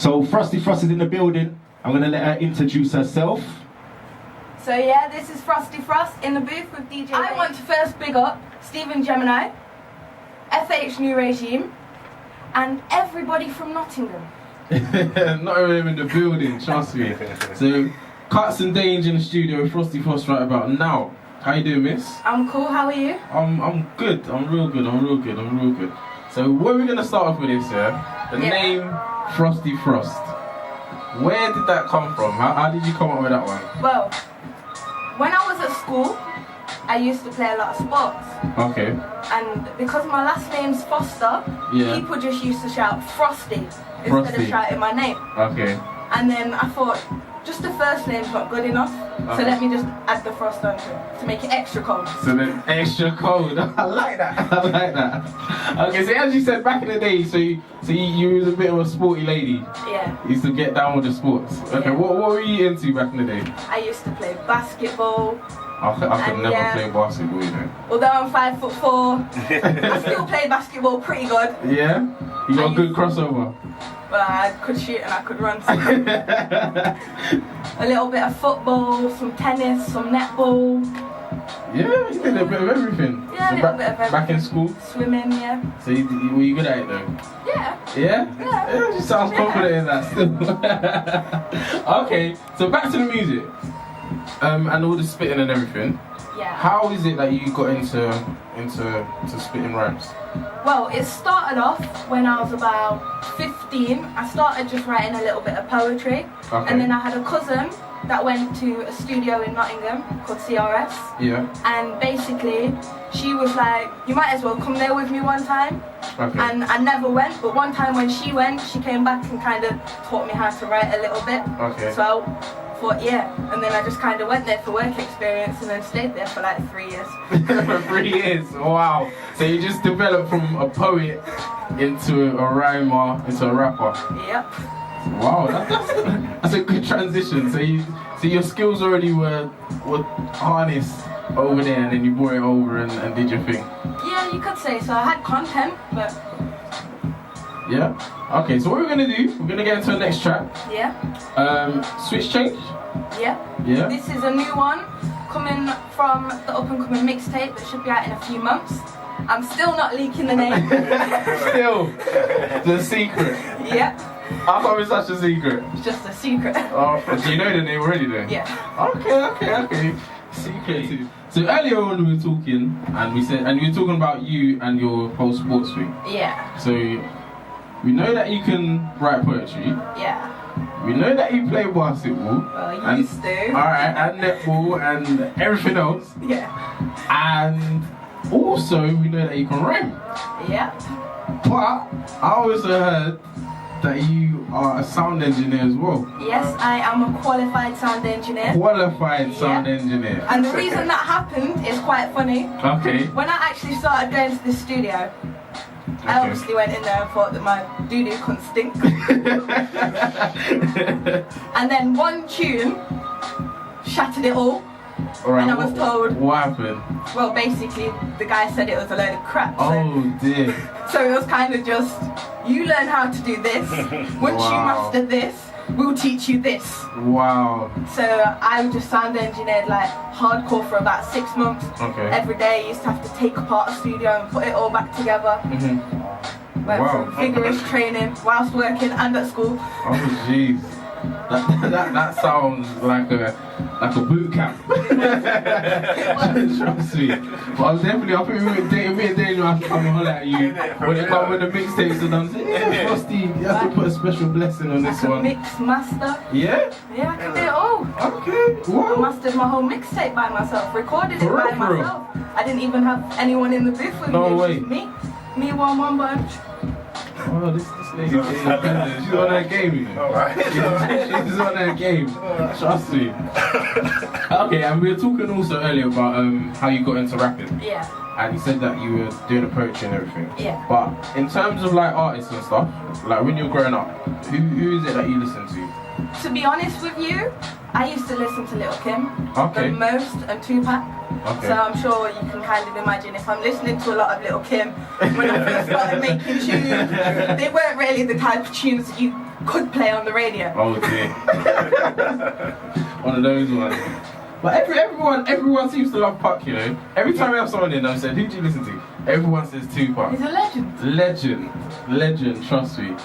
So Frosty Frost is in the building. I'm going to let her introduce herself. So yeah, this is Frosty Frost in the booth with DJ. I want to first big up Stephen Gemini, FH New Regime, and everybody from Nottingham. Not even in the building, trust me. So, Kutz and Dange in the studio with Frosty Frost right about now. How you doing, miss? I'm cool, how are you? I'm good, I'm real good. So, where are we going to start off with this, yeah? The name Frosty Frost. Where did that come from? How did you come up with that one? Well, when I was at school, I used to play a lot of sports. Okay. And because my last name's Foster, people just used to shout Frosty instead of shouting my name. Okay. And then I thought, just the first name's not good enough, so let me just add the Frost onto it to make it extra cold. So then extra cold. I like that. Okay, so as you said back in the day, so you was a bit of a sporty lady. Yeah. You used to get down with the sports. Okay, what were you into back in the day? I used to play basketball. I could never play basketball, you know. Although I'm 5'4", I still play basketball pretty good. Yeah? You got a good crossover? Well, I could shoot and I could run. A little bit of football, some tennis, some netball. Yeah, you did a bit of everything. Yeah, so a little bit of everything. Back in school? Swimming, yeah. So were you good at it though? Yeah. Yeah? Yeah, she sounds confident in that still. Okay, so back to the music. And all the spitting and everything. Yeah. How is it that you got into spitting rhymes? Well, it started off when I was about 15. I started just writing a little bit of poetry. Okay. And then I had a cousin that went to a studio in Nottingham called CRS. Yeah. And basically, she was like, you might as well come there with me one time. Okay. And I never went, but one time when she went, she came back and kind of taught me how to write a little bit. Okay. So I thought, yeah. And then I just kind of went there for work experience and then stayed there for like 3 years. For 3 years, wow. So you just developed from a poet into a rhymer, into a rapper. Yep. Wow, that's a good transition. So your skills already were harnessed over there, and then you brought it over and did your thing. Yeah, you could say so. I had content, but yeah. Okay, so what we're gonna do? We're gonna get into the next track. yeah. Switch change. Yeah. Yeah. This is a new one coming from the up and coming mixtape that should be out in a few months. I'm still not leaking the name. Still, the secret. Yep. How come it's such a secret? It's just a secret. Oh, do you know the name already then? Yeah. Okay. Secret too. So earlier on we were talking, and we were talking about you and your whole sports thing. Yeah. So we know that you can write poetry. Yeah. We know that you play basketball. Well, you used to. Alright, and netball and everything else. Yeah. And also we know that you can rhyme. Yeah. But I also heard that you are a sound engineer as well. Yes, I am a qualified sound engineer. Qualified sound engineer. And the reason that happened is quite funny. Okay. When I actually started going to this studio, I obviously went in there and thought that my doo-doo couldn't stink. And then one tune shattered it all. Alright, and I was told, what happened? Well, basically, the guy said it was a load of crap. Oh dear. So it was kind of just, you learn how to do this. Once you master this, we'll teach you this. Wow. So I just sound engineered like hardcore for about 6 months. Okay. Every day I used to have to take apart a studio and put it all back together. Went through vigorous training whilst working and at school. Oh jeez. That sounds like a boot camp. Trust me. But I think me and Dange will have to come and holler at you when it comes with the mixtapes and done. Yeah, Frosty, you have to put a special blessing on this one. Mix master. Yeah? Yeah, I can do it all. Okay. Wow. I mastered my whole mixtape by myself, recorded it by myself. I didn't even have anyone in the booth with me. No way. Me, one bunch. Oh, this lady's independent. She's on her game, you know. Alright. She's on her game. Trust me. Okay, and we were talking also earlier about how you got into rapping. Yeah. And you said that you were doing the poetry and everything. Yeah. But in terms of like artists and stuff, like when you're growing up, who is it that you listen to? To be honest with you, I used to listen to Little Kim Okay. the most and Tupac. Okay. So I'm sure you can kind of imagine if I'm listening to a lot of Little Kim when I first started making tunes, they weren't really the type of tunes that you could play on the radio. Oh dear. One of those ones. But everyone seems to love Puck, you know. Every time we have someone in, I said, who do you listen to? Everyone says Tupac. He's a legend. Legend, trust me.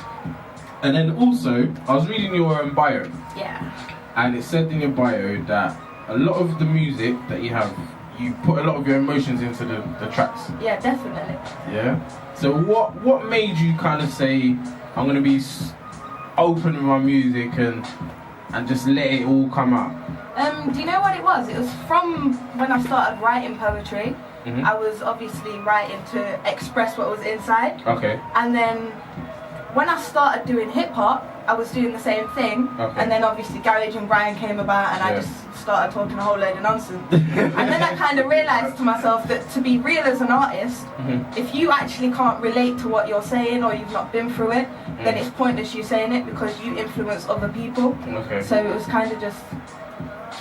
And then also, I was reading your bio. Yeah. And it said in your bio that a lot of the music that you have, you put a lot of your emotions into the tracks. Yeah, definitely. Yeah. So what made you kind of say, I'm gonna be open with my music and just let it all come out? Do you know what it was? It was from when I started writing poetry. Mhm. I was obviously writing to express what was inside. Okay. And then when I started doing hip hop, I was doing the same thing. Okay. And then obviously Garage and Brian came about and I Yeah. just started talking a whole load of nonsense. And then I kind of realised to myself that to be real as an artist, Mhm. if you actually can't relate to what you're saying or you've not been through it, then it's pointless you saying it because you influence other people. Okay. So it was kind of just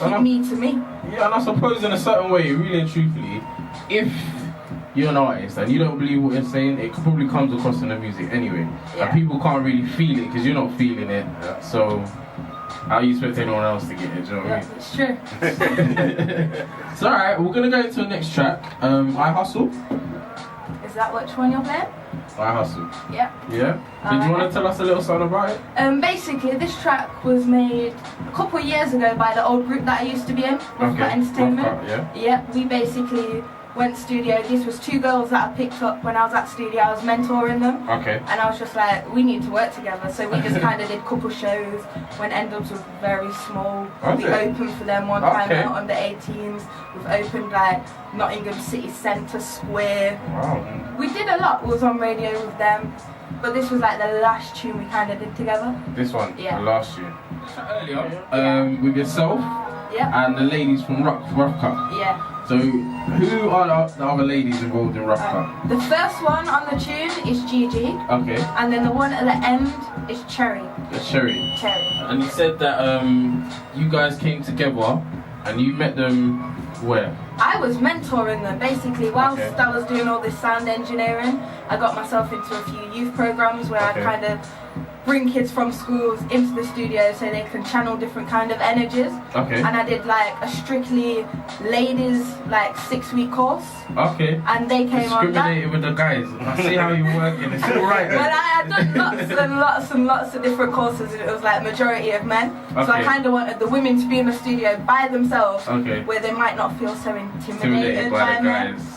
And keep me to me. Yeah, and I suppose in a certain way, really and truthfully, if you're an artist and you don't believe what you're saying, it probably comes across in the music anyway. Yeah. And people can't really feel it because you're not feeling it. So how you expect anyone else to get it? Do you know what I Yeah, mean? it's true. It's alright, we're gonna go into the next track. I Hustle. Is that which one you're playing? I Hustle. Yeah. Yeah? Did you want to tell us a little something about it? Basically, this track was made a couple of years ago by the old group that I used to be in, Rough Cut Entertainment. Rough Cut, yeah. Yeah, we basically went studio. This was two girls that I picked up when I was at studio. I was mentoring them. Okay. And I was just like, we need to work together. So we just kind of did couple shows when End-Ups was very small. We Okay. opened for them one time Okay. out under 18s. We've opened like Nottingham City Centre Square. Wow. We did a lot. We was on radio with them. But this was like the last tune we kind of did together. This one, Yeah. the last year. Earlier, with yourself Yeah. and the ladies from Rough Cut. Yeah. So, who are the other ladies involved in Rough Cut? The first one on the tune is Gigi. Okay, And then the one at the end is Cherry. that's Sherry. Cherry. And you said that you guys came together and you met them where? I was mentoring them basically whilst Okay. I was doing all this sound engineering. I got myself into a few youth programs where Okay. I kind of bring kids from schools into the studio so they can channel different kind of energies. Okay. And I did like a strictly ladies like 6-week course, Okay. and they came on that. Discriminating with the guys. I see how you're working. It's alright. Well, I had done lots and lots and lots of different courses, and it was like majority of men. So I Okay. kind of wanted the women to be in the studio by themselves, Okay. where they might not feel so intimidated Intimidated by the men. guys.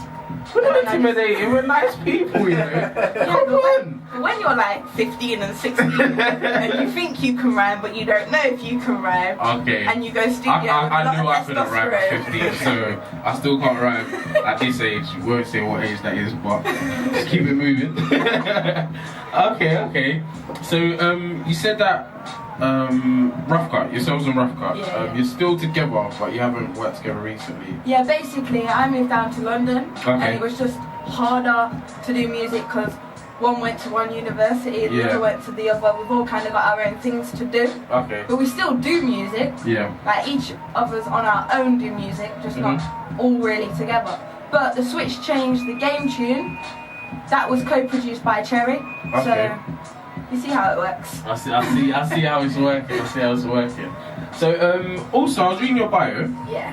We're not intimidated. We're nice people, you know. Yeah, Come on. but when you're like 15 and 16 and you think you can rhyme, but you don't know if you can rhyme, Okay. and you go studio with a I lot knew I of couldn't rhyme at testosterone. 15, so I still can't rhyme at this age. We won't say what age that is, but just keep it moving. Okay. So you said that Rough Cut, yourselves and Rough Cut, Yeah. you're still together, but you haven't worked together recently. Yeah, basically, I moved down to London, and Okay. it was just harder to do music because one went to one university, the Yeah. other went to the other. We've all kind of got our own things to do, Okay. but we still do music. Yeah. Like each of us on our own do music, just not all really together. But the switch changed the game tune. That was co-produced by Cherry. Okay. So you see how it works. I see how it's working. So also I was reading your bio, Yeah.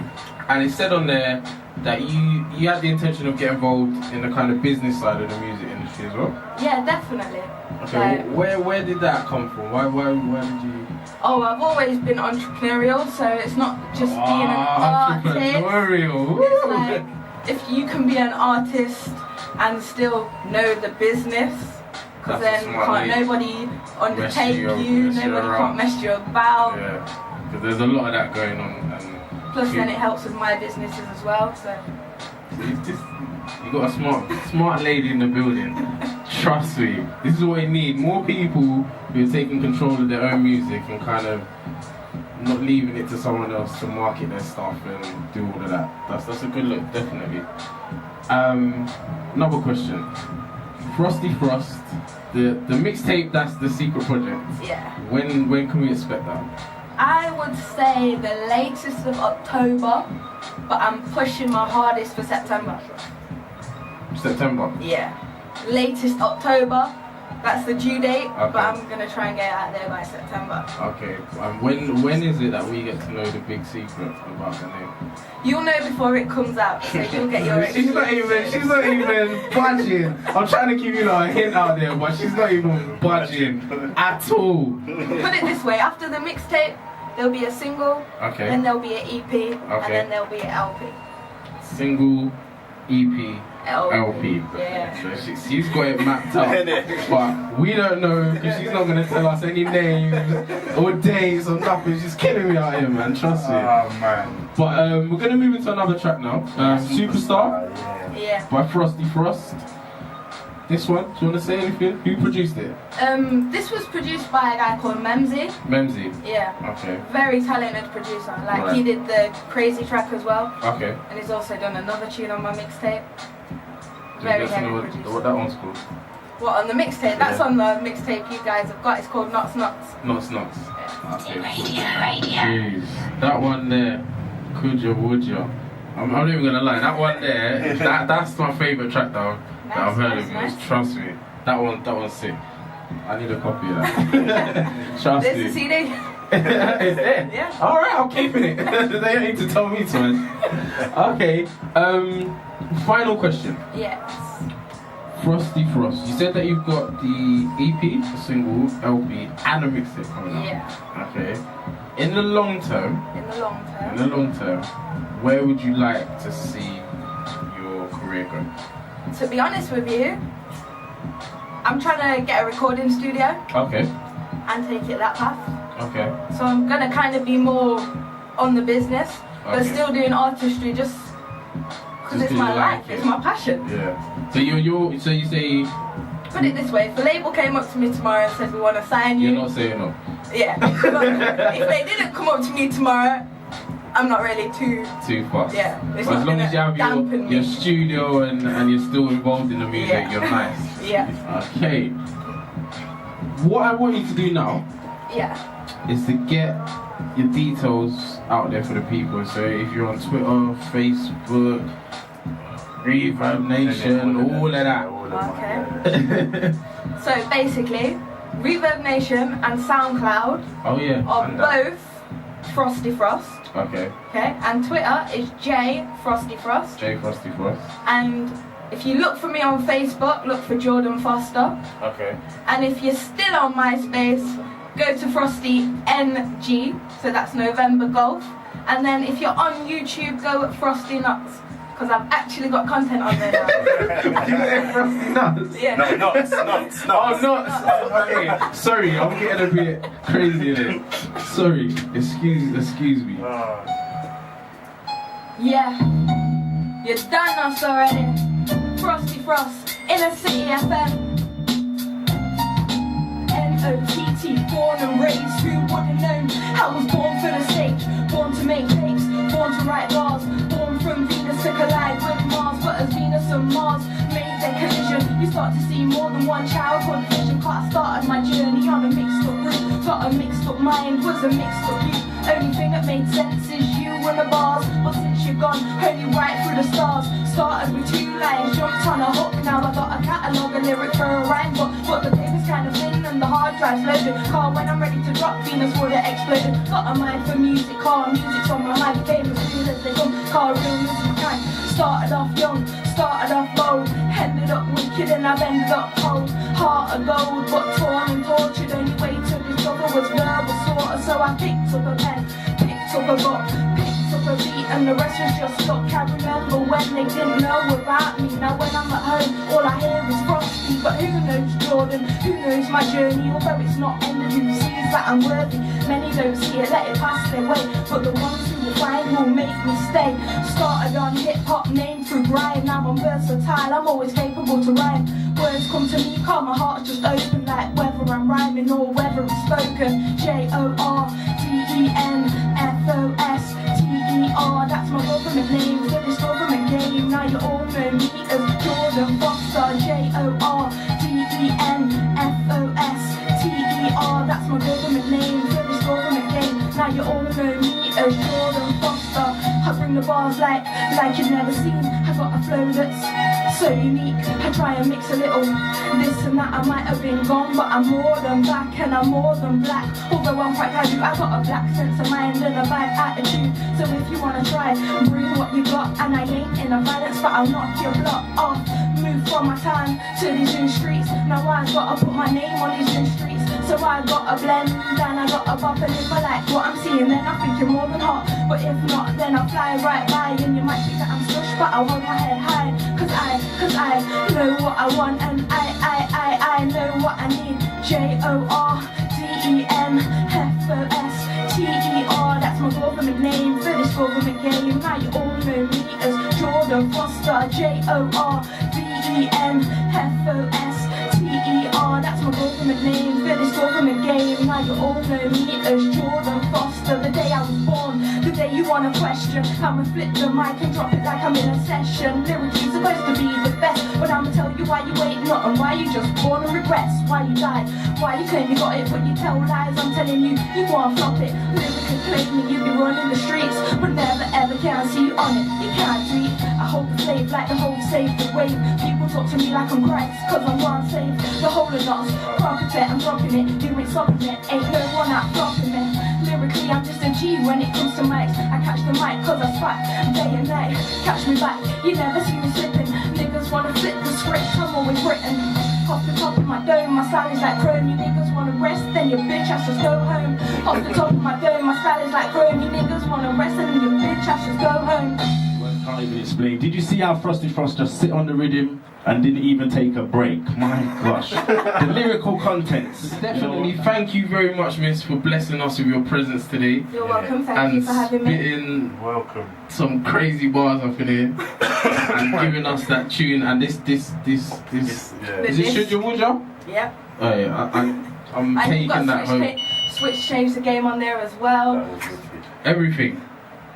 and it said on there that you had the intention of getting involved in the kind of business side of the music industry as well. Yeah, definitely. Okay, Like, where did that come from? Why did you? oh, I've always been entrepreneurial, so it's not just being an artist. Entrepreneurial. It's like if you can be an artist and still know the business, because That's a then smart can't lady. nobody undertake you, you, mess you nobody around. can't mess you about. Yeah, because there's a lot of that going on. And Plus, then it helps with my businesses as well. So you got a smart lady in the building. Trust me, this is what we need. More people who are taking control of their own music and kind of not leaving it to someone else to market their stuff and do all of that. That's a good look, definitely. Another question. Frosty Frost, the mixtape, that's the secret project. yeah. When can we expect that? I would say the latest of October, but I'm pushing my hardest for September. September? Yeah. Latest October, that's the due date, Okay. but I'm going to try and get it out there by September. Okay. When is it that we get to know the big secret about the name? You'll know before it comes out, so you'll get your She's not even budging. I'm trying to give you a hint out there, but she's not even budging at all. Put it this way, after the mixtape, there'll be a single, Okay. then there'll be an EP, and then there'll be an LP. Single, EP, LP. Yeah. So she's got it mapped out. But we don't know because she's not going to tell us any names or dates or nothing. She's killing me out here, man. Trust me. Oh, man. But we're going to move into another track now. Superstar Yeah. by Frosty Frost. This one, do you want to say anything? Who produced it? This was produced by a guy called Memzy. Memzy. Yeah. Okay. Very talented producer. Like Right. he did the Crazy track as well. Okay. And he's also done another tune on my mixtape. Do you Very get to know heavy what producer. that one's called? What, on the mixtape? That's Yeah. on the mixtape you guys have got. It's called Knots Knots. Knots Knots. Yeah. Okay. Jeez. That one there, could ya, would ya? I'm not even gonna lie, that one there, that's my favourite track that I've heard of yours. Trust me. That one's sick. I need a copy of that. Trust There's me. the CD. It's there. Yeah. Alright, I'm keeping it. They don't need to tell me twice. Okay. Final question. Yes. Frosty Frost. You said that you've got the EP, a single, LP, and a mixtape coming out. Yeah. Okay. In the long term, In the long term. where would you like to see your career go? To be honest with you, I'm trying to get a recording studio Okay. and take it that path. Okay. So I'm gonna kind of be more on the business, but Okay. still doing artistry just because Just it's my 'cause you like life, it. it's my passion. Yeah. So you say Put it this way, if a label came up to me tomorrow and said we want to sign you, you're not saying no. yeah. But if they didn't come up to me tomorrow, I'm not really too, Too fast. yeah. It's But not as long gonna as you have dampen your me. studio and you're still involved in the music, Yeah. you're nice. Yeah, Okay. What I want you to do now yeah. is to get your details out there for the people. So if you're on Twitter, Facebook, Reverb Nation, all of that. Okay. So basically, Reverb Nation and SoundCloud Oh yeah. are and that. both Frosty Frost. Okay. Okay, and Twitter is J Frosty Frost. J Frosty Frost. And if you look for me on Facebook, look for Jordan Foster. Okay. And if you're still on MySpace, go to Frosty NG, so that's November Golf. And then if you're on YouTube, go at Frosty Nuts, because I've actually got content on there now. You said Frosty Nuts? Yeah. No, nuts. Oh, nuts! Okay, sorry, I'm getting a bit crazy in it. Sorry, excuse me. Yeah. You done us already. Frosty Frost, Innacityfm. N-O-T-T, born and raised, who would've known? I was born for the stage, born to make takes, born to write bars, born from Venus to collide with Mars. But as Venus and Mars made their collision, you start to see more than one childhood vision. Cause I started my journey on a mixed up route, got a mixed up mind, was a mixed up you. Only thing that made sense is you and the bars. But since you're gone, only right through the stars. Started with 2 lines, jumped on a hook. Now I got a catalogue, a lyric for a rhyme. But the paper's kind of thin and the hard drive's loaded. Car when I'm ready to drop, Venus would have exploded. Got a mind for music, car music's on my mind. Came as soon as they come, car real music kind. Started off young, started off bold. Ended up wicked and I've ended up cold. Heart of gold, but torn and tortured. Only way to discover was verbal sorta. So I picked up a pen, picked up a book, picked up a beat, and the rest was just luck. I remember when they didn't know about me. Now when I'm at home, all I hear is Frosty. But who knows Jordan, who knows my journey? Although it's not ended, who sees that I'm worthy? Many don't see it, let it pass their way. But the ones who will find will make me stay. Started on hip-hop, named through grind. Now I'm versatile, I'm always capable to rhyme. Words come to me, calm, my heart's just open. Like whether I'm rhyming or whether it's spoken. Jordenfoster, that's my government name for this government game. Now you all know me as Jordan Foster. Jordenfoster, that's my government name for this government game. Now you all know me as Jordan Foster. I bring the bars like you've never seen. I got a flow that's so unique. I try and mix a little this and that. I might have been gone, but I'm more than back and I'm more than black. Although I'm quite casual, I got a black sense of mind and a bad attitude. So if you wanna try, bring what you got. And I ain't in a violence, but I'll knock your block off. Move from my town to these new streets. Now I've gotta put my name on these new streets. So I gotta blend and I gotta bop. And if I like what I'm seeing, then I think you're more than hot. But if not, then I'll fly right by. And you might think that I'm slush, but I hold my head high. Cause I know what I want. And I know what I need. JORDENFOSTER. That's my government name for this government game. Now you all know me as Jordan Foster. JORDENFOSTER. That's my government name for this government game. Now you all know me as Jordan Foster. The day I was born, the day you wanna question, I'ma flip the mic and drop it like I'm in a session. Lyrically supposed to be the best, but I'ma tell you why you ain't not and why you just born and regrets. Why you died, why you claim you got it, but you tell lies. I'm telling you, you wanna flop it. Lyrically claiming you be running the streets, but never ever can see you on it. You can't tweet. I hold the slave like the whole save the wave. People talk to me like I'm Christ, cause I'm one save the whole of us. Profit, I'm dropping it, you ain't stopping it. Ain't no one out flopping it. Lyrically, I'm just a G when it comes to mics. I catch the mic cause I spot day and night. Catch me back, you never see me slipping. Niggas wanna flip the script, I'm always written. Off the top of my dome, my style is like chrome. You niggas wanna rest, then your bitch has to go home. Off the top of my dome, my style is like chrome. You niggas wanna rest, and then your bitch has to go home. Can't even explain. Did you see how Frosty Frost just sit on the rhythm and didn't even take a break? My gosh. The lyrical contents. Definitely. Thank you very much, Miss, for blessing us with your presence today. You're welcome. Thank you for having me. Spitting Welcome. some crazy bars up in here and giving us that tune. And this. Is it Should You Would Ya? Yep. Oh yeah, I'm And taking you've got that home. Switch Change the Game on there as well. Everything.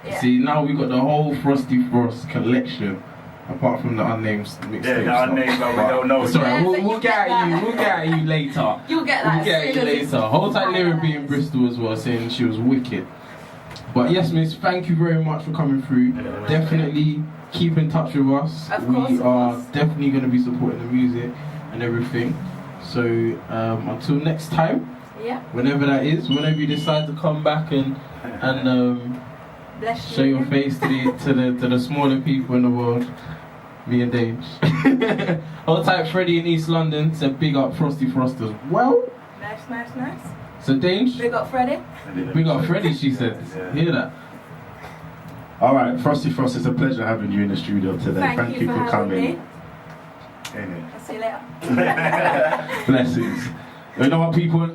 Yeah. See, now we got the whole Frosty Frost collection, apart from the unnamed mixtape. Yeah, the unnamed, but we don't know. Sorry, Yeah, we'll so get you at get you. We'll get at you later. You'll get that. We'll get at you later. Hold tight, Lyra be in Bristol as well, saying she was wicked. But yes, Miss, thank you very much for coming through. Definitely keep in touch with us. Of course, We of are course. definitely going to be supporting the music and everything. So until next time, Yeah. whenever that is, whenever you decide to come back and Bless you. show your face to the smaller people in the world, me and Dange. Hold tight, Freddie in East London said big up Frosty Frost as well. Nice. So Dange, Big up Freddie. big up Freddie, she said. Hear that? Alright, Frosty Frost, it's a pleasure having you in the studio today. Thank you for having coming. me. Ain't I'll see you later. Blessings. You know what, people?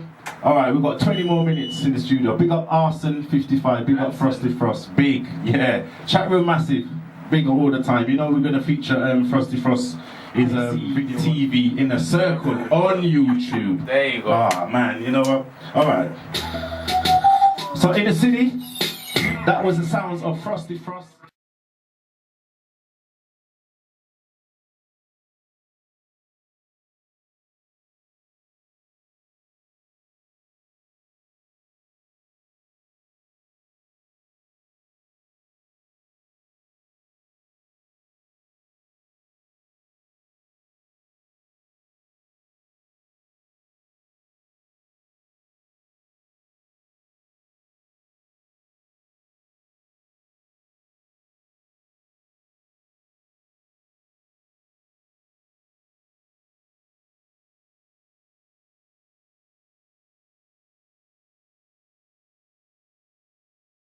Alright, we've got 20 more minutes in the studio. Big up Arson55, big up Frosty Frost. Big, yeah. Chat room massive. Big all the time. You know we're going to feature Frosty Frost is TV in a circle on YouTube. There you go. Ah, man, you know what? Alright. So in the city, that was the sounds of Frosty Frost.